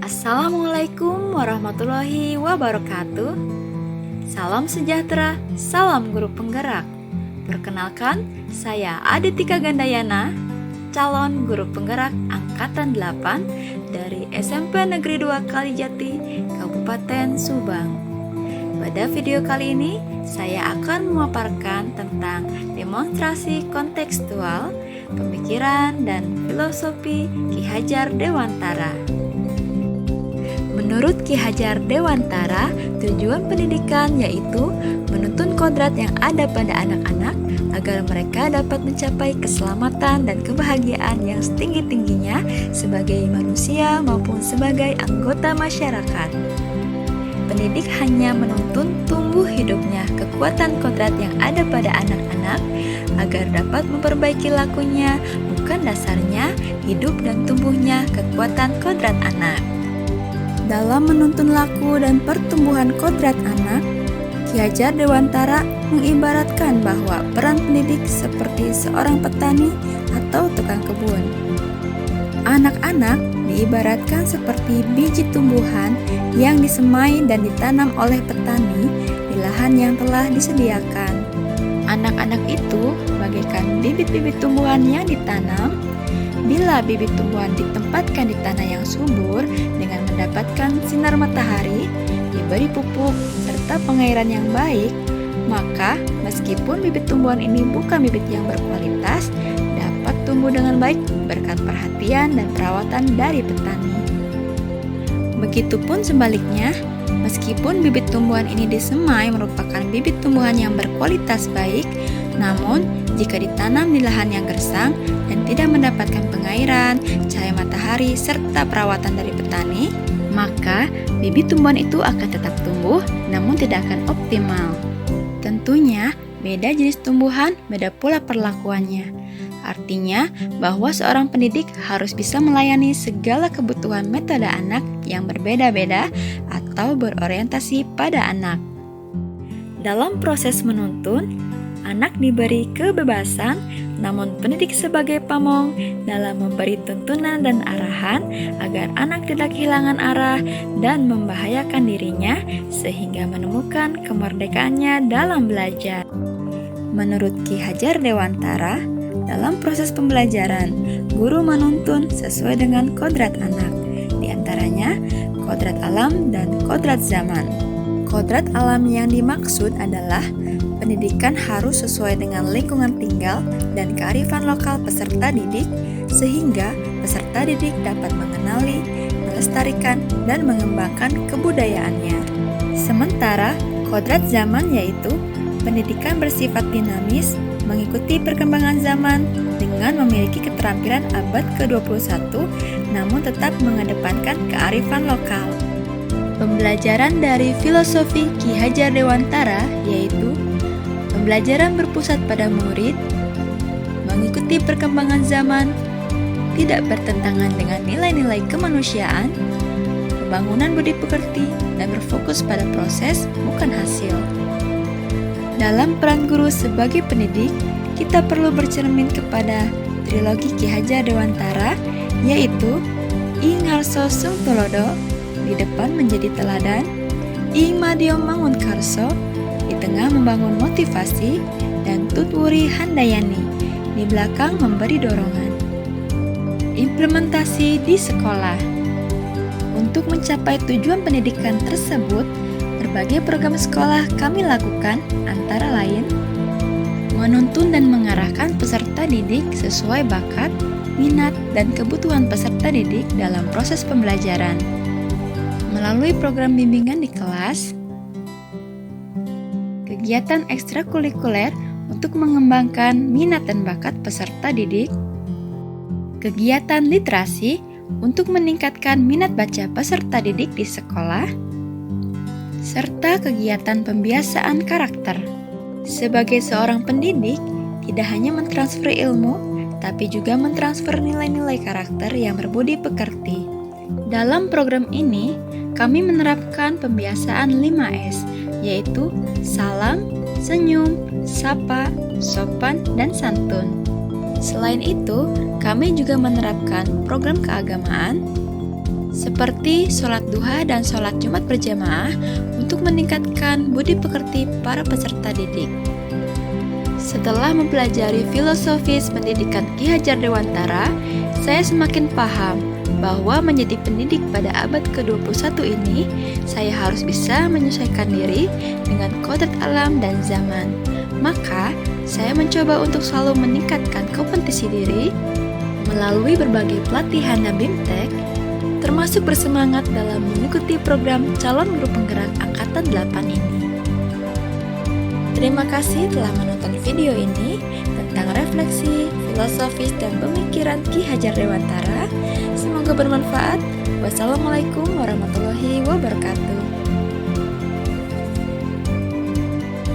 Assalamualaikum warahmatullahi wabarakatuh. Salam sejahtera, salam guru penggerak. Perkenalkan, saya Aditika Gandayana, calon guru penggerak angkatan 8 dari SMP Negeri 2 Kalijati, Kabupaten Subang. Pada video kali ini, saya akan memaparkan tentang demonstrasi kontekstual, pemikiran, dan filosofi Ki Hajar Dewantara. Menurut Ki Hajar Dewantara, tujuan pendidikan yaitu menuntun kodrat yang ada pada anak-anak agar mereka dapat mencapai keselamatan dan kebahagiaan yang setinggi-tingginya sebagai manusia maupun sebagai anggota masyarakat. Pendidik hanya menuntun tumbuh hidupnya kekuatan kodrat yang ada pada anak-anak agar dapat memperbaiki lakunya, bukan dasarnya hidup dan tumbuhnya kekuatan kodrat anak. Dalam menuntun laku dan pertumbuhan kodrat anak, Ki Hajar Dewantara mengibaratkan bahwa peran pendidik seperti seorang petani atau tukang kebun. Anak-anak diibaratkan seperti biji tumbuhan yang disemai dan ditanam oleh petani di lahan yang telah disediakan. Anak-anak itu bagaikan bibit-bibit tumbuhan yang ditanam. Bila bibit tumbuhan ditempatkan di tanah yang subur dengan mendapatkan sinar matahari, diberi pupuk, serta pengairan yang baik, maka meskipun bibit tumbuhan ini bukan bibit yang berkualitas, dapat tumbuh dengan baik berkat perhatian dan perawatan dari petani. Begitupun sebaliknya, meskipun bibit tumbuhan ini disemai merupakan bibit tumbuhan yang berkualitas baik, namun jika ditanam di lahan yang gersang dan tidak mendapatkan pengairan, cahaya matahari, serta perawatan dari petani, maka bibit tumbuhan itu akan tetap tumbuh namun tidak akan optimal. Tentunya, beda jenis tumbuhan, beda pula perlakuannya. Artinya bahwa seorang pendidik harus bisa melayani segala kebutuhan metode anak yang berbeda-beda atau berorientasi pada anak. Dalam proses menuntun, anak diberi kebebasan, namun pendidik sebagai pamong dalam memberi tuntunan dan arahan agar anak tidak kehilangan arah dan membahayakan dirinya sehingga menemukan kemerdekaannya dalam belajar. Menurut Ki Hajar Dewantara, dalam proses pembelajaran, guru menuntun sesuai dengan kodrat anak, diantaranya kodrat alam dan kodrat zaman. Kodrat alam yang dimaksud adalah pendidikan harus sesuai dengan lingkungan tinggal dan kearifan lokal peserta didik, sehingga peserta didik dapat mengenali, melestarikan, dan mengembangkan kebudayaannya. Sementara, kodrat zaman yaitu pendidikan bersifat dinamis, mengikuti perkembangan zaman dengan memiliki keterampilan abad ke-21, namun tetap mengedepankan kearifan lokal. Pembelajaran dari filosofi Ki Hajar Dewantara yaitu pembelajaran berpusat pada murid, mengikuti perkembangan zaman, tidak bertentangan dengan nilai-nilai kemanusiaan, pembangunan budi pekerti, dan berfokus pada proses, bukan hasil. Dalam peran guru sebagai pendidik, kita perlu bercermin kepada trilogi Ki Hajar Dewantara, yaitu Ing Ngarso Sung Tulodo, di depan menjadi teladan, Ing Madyo Mangun Karso, di tengah membangun motivasi, dan Tutwuri Handayani, di belakang memberi dorongan. Implementasi di sekolah. Untuk mencapai tujuan pendidikan tersebut, berbagai program sekolah kami lakukan, antara lain menuntun dan mengarahkan peserta didik sesuai bakat, minat, dan kebutuhan peserta didik dalam proses pembelajaran. Melalui program bimbingan di kelas, kegiatan ekstrakurikuler untuk mengembangkan minat dan bakat peserta didik, kegiatan literasi untuk meningkatkan minat baca peserta didik di sekolah, serta kegiatan pembiasaan karakter. Sebagai seorang pendidik, tidak hanya mentransfer ilmu, tapi juga mentransfer nilai-nilai karakter yang berbudi pekerti. Dalam program ini, kami menerapkan pembiasaan 5S, yaitu salam, senyum, sapa, sopan, dan santun. Selain itu, kami juga menerapkan program keagamaan seperti sholat duha dan sholat Jumat berjamaah untuk meningkatkan budi pekerti para peserta didik. Setelah mempelajari filosofis pendidikan Ki Hajar Dewantara, saya semakin paham bahwa menjadi pendidik pada abad ke-21 ini, saya harus bisa menyesuaikan diri dengan kodrat alam dan zaman. Maka, saya mencoba untuk selalu meningkatkan kompetisi diri melalui berbagai pelatihan dan BIMTEK, termasuk bersemangat dalam mengikuti program calon guru penggerak Angkatan 8 ini. Terima kasih telah menonton video ini tentang refleksi, filosofis, dan pemikiran Ki Hajar Dewantara. Semoga bermanfaat. Wassalamualaikum warahmatullahi wabarakatuh.